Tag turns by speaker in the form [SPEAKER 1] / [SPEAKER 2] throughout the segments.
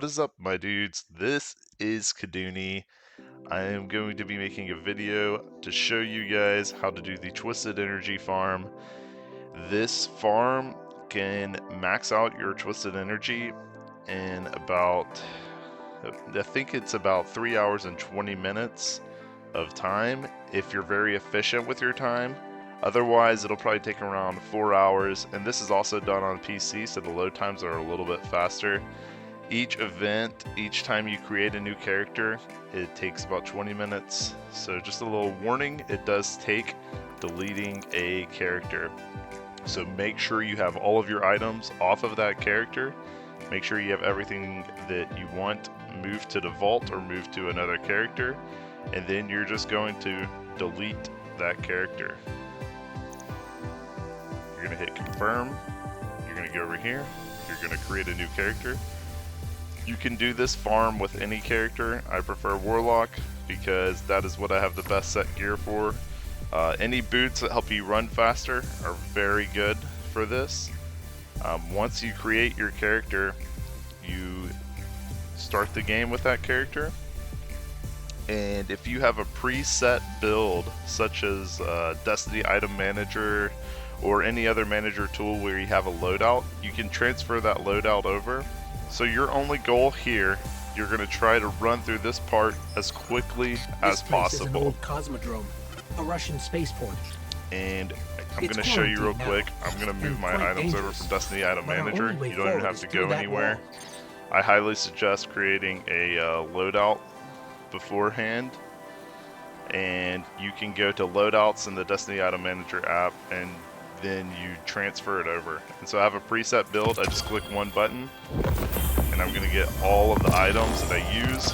[SPEAKER 1] What is up, my dudes? This is Cuduni. I am going to be making a video to show you guys how to do the Twisted Energy farm. This farm can max out your Twisted Energy in about, I think it's about 3 hours and 20 minutes of time if you're very efficient with your time. Otherwise, it'll probably take around 4 hours, and this is also done on PC, so the load times are a little bit faster. Each event, each time you create a new character, it takes about 20 minutes. So just a little warning, it does take deleting a character. So make sure you have all of your items off of that character. Make sure you have everything that you want moved to the vault or moved to another character. And then you're just going to delete that character. You're going to hit confirm. You're going to go over here. You're going to create a new character. You can do this farm with any character. I prefer Warlock because that is what I have the best set gear for. Any boots that help you run faster are very good for this. Once you create your character, you start the game with that character. And if you have a preset build, such as Destiny Item Manager or any other manager tool where you have a loadout, you can transfer that loadout over. So your only goal here, you're going to try to run through this part as quickly as possible.
[SPEAKER 2] This place is an old cosmodrome, a Russian spaceport.
[SPEAKER 1] And I'm going to show you real quick. I'm going to move my items over from Destiny Item Manager. You don't even have to go anywhere. I highly suggest creating a loadout beforehand. And you can go to loadouts in the Destiny Item Manager app, and then you transfer it over. And so I have a preset build. I just click one button and I'm going to get all of the items that I use.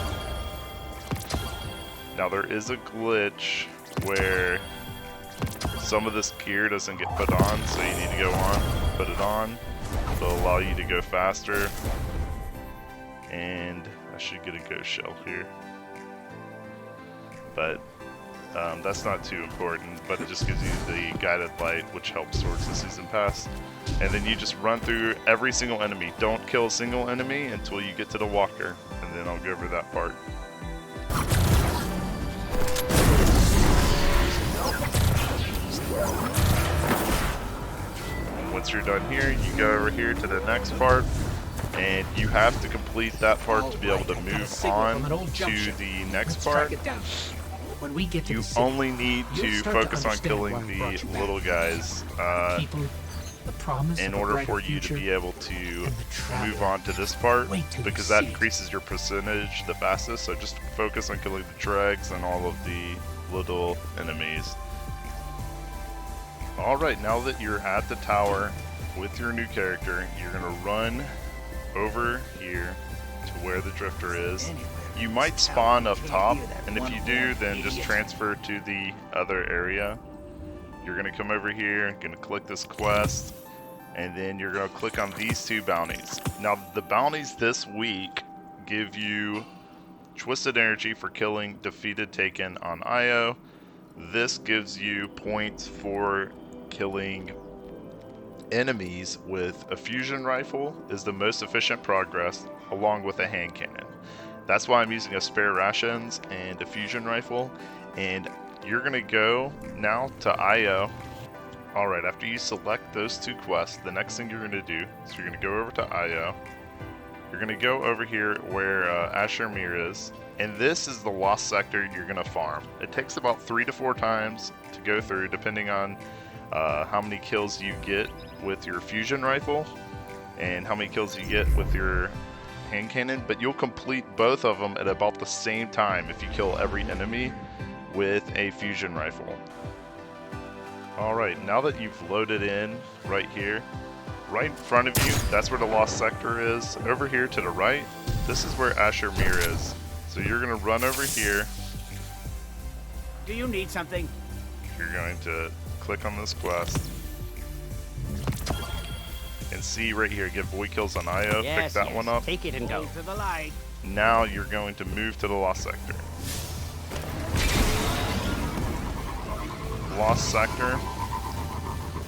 [SPEAKER 1] Now there is a glitch where some of this gear doesn't get put on, so you need to go on, put it on. It'll allow you to go faster. And I should get a ghost shell here. But that's not too important, but it just gives you the guided light, which helps towards the season pass. And then you just run through every single enemy. Don't kill a single enemy until you get to the walker, and then I'll go over that part. Once you're done here, you go over here to the next part, and you have to complete that part to be able to move on to the next part.
[SPEAKER 2] When we get to
[SPEAKER 1] you only need to focus on killing the little guys in order for you to be able to move on to this part, because that increases your percentage the fastest. So just focus on killing the dregs and all of the little enemies. Alright, now that you're at the tower with your new character, you're going to run over here to where the drifter is. You might spawn up top, and if you do, then just transfer to the other area. You're going to come over here, going to click this quest, and then you're going to click on these two bounties. Now, the bounties this week give you Twisted Energy for killing defeated Taken on IO. This gives you points for killing enemies with a fusion rifle is the most efficient progress, along with a hand cannon. That's why I'm using a spare rations and a fusion rifle. And you're going to go now to IO. Alright, after you select those two quests, the next thing you're going to do is you're going to go over to IO. You're going to go over here where Asher Mir is. And this is the lost sector you're going to farm. It takes about 3 to 4 times to go through, depending on how many kills you get with your fusion rifle and how many kills you get with your hand cannon, but you'll complete both of them at about the same time if you kill every enemy with a fusion rifle. Alright, now that you've loaded in right here, right in front of you, that's where the lost sector is. Over here to the right, this is where Asher Mir is. So you're going to run over here.
[SPEAKER 2] Do you need something?
[SPEAKER 1] You're going to click on this quest. And see right here, get void kills on IO, pick that one up.
[SPEAKER 2] Take it and go to the light.
[SPEAKER 1] Now you're going to move to the lost sector. Lost sector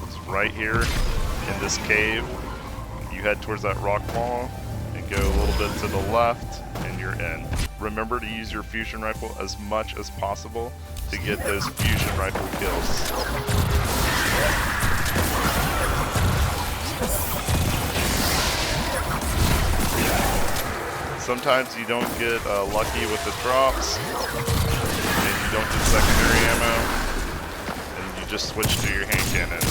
[SPEAKER 1] is right here in this cave. You head towards that rock wall and go a little bit to the left, and you're in. Remember to use your fusion rifle as much as possible to get those fusion rifle kills. Sometimes you don't get lucky with the drops, and you don't get secondary ammo, and you just switch to your hand cannon.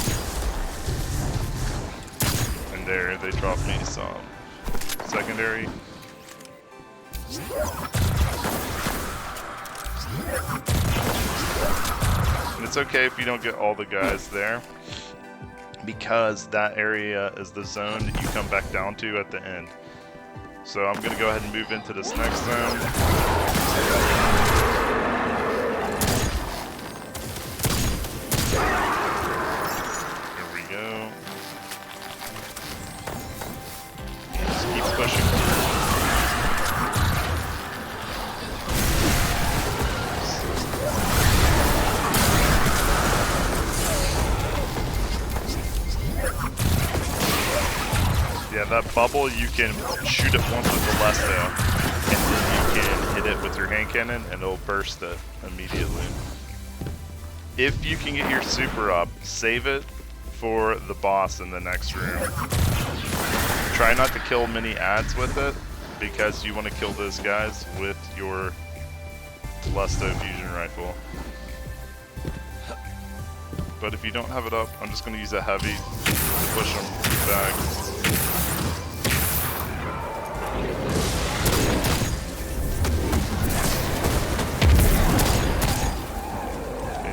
[SPEAKER 1] And there, they dropped me some secondary. And it's okay if you don't get all the guys there, because that area is the zone that you come back down to at the end. So I'm going to go ahead and move into this next zone. Here we go. Just keep pushing through. Yeah, that bubble, you can shoot it once with the Lesto, and then you can hit it with your hand cannon, and it'll burst it immediately. If you can get your super up, save it for the boss in the next room. Try not to kill many ads with it, because you want to kill those guys with your Lesto fusion rifle. But if you don't have it up, I'm just going to use a heavy, push them back.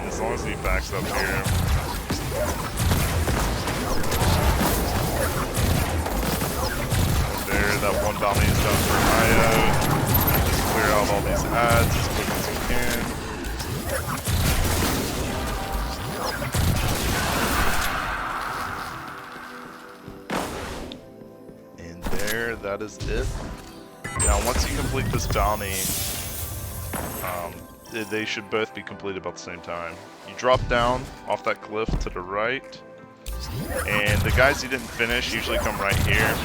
[SPEAKER 1] As long as he backs up here. There, that one bounty is done for IO. Just clear out all these ads as quick as you can. And there, that is it. Now, once you complete this bounty, they should both be completed about the same time. You drop down off that cliff to the right, and the guys you didn't finish usually come right here.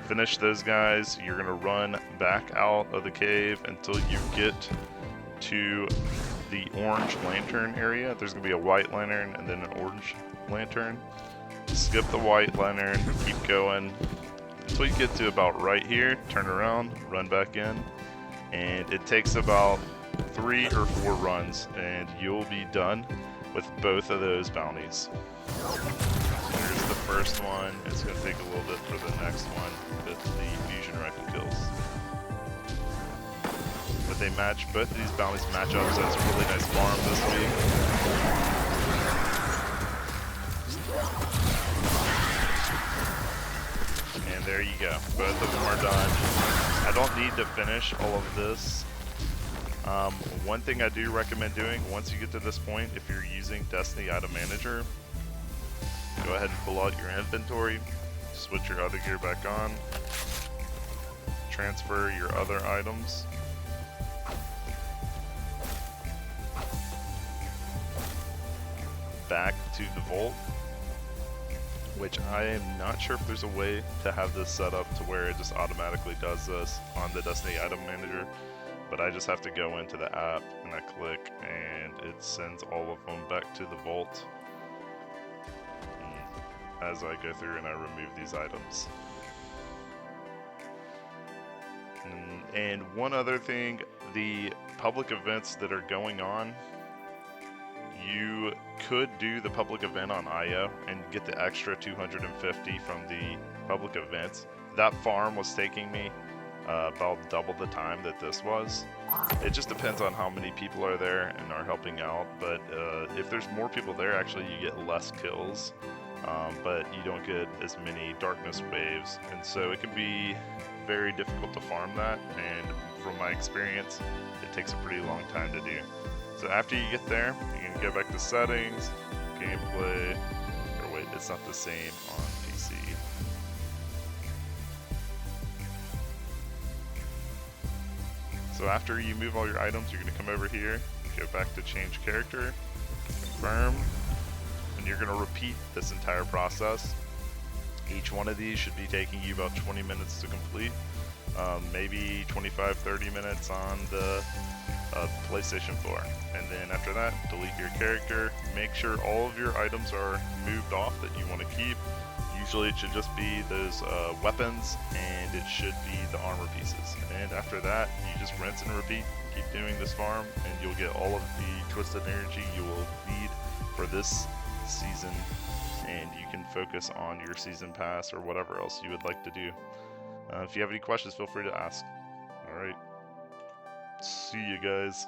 [SPEAKER 1] Finish those guys, you're going to run back out of the cave until you get to the orange lantern area. There's going to be a white lantern and then an orange lantern. Skip the white lantern, keep going until you get to about right here, turn around, run back in, and it takes about 3 or 4 runs, and you'll be done with both of those bounties. Here's the first one. It's going to take a little bit for the next one with the fusion rifle kills. But they match, both of these bounties match up, so it's a really nice farm this week. And there you go. Both of them are done. I don't need to finish all of this. One thing I do recommend doing once you get to this point, if you're using Destiny Item Manager, go ahead and pull out your inventory, switch your other gear back on, transfer your other items, back to the vault, which I am not sure if there's a way to have this set up to where it just automatically does this on the Destiny Item Manager. But I just have to go into the app and I click and it sends all of them back to the vault as I go through and I remove these items. And one other thing, the public events that are going on, you could do the public event on IO and get the extra 250 from the public events. That farm was taking me about double the time that this was. It just depends on how many people are there and are helping out, but if there's more people there, actually you get less kills, but you don't get as many darkness waves, and so it can be very difficult to farm that, and from my experience, it takes a pretty long time to do. So after you get there, you can go back to settings, gameplay, or wait, it's not the same on PC. So after you move all your items, you're going to come over here, go back to change character, confirm, and you're going to repeat this entire process Each one of these should be taking you about 20 minutes to complete. Maybe 25-30 minutes on the PlayStation 4. And then after that, delete your character. Make sure all of your items are moved off that you want to keep. Usually it should just be those weapons, and it should be the armor pieces. And after that, you just rinse and repeat. Keep doing this farm, and you'll get all of the twisted energy you will need for this season. And you can focus on your season pass or whatever else you would like to do. If you have any questions, feel free to ask. Alright. See you guys.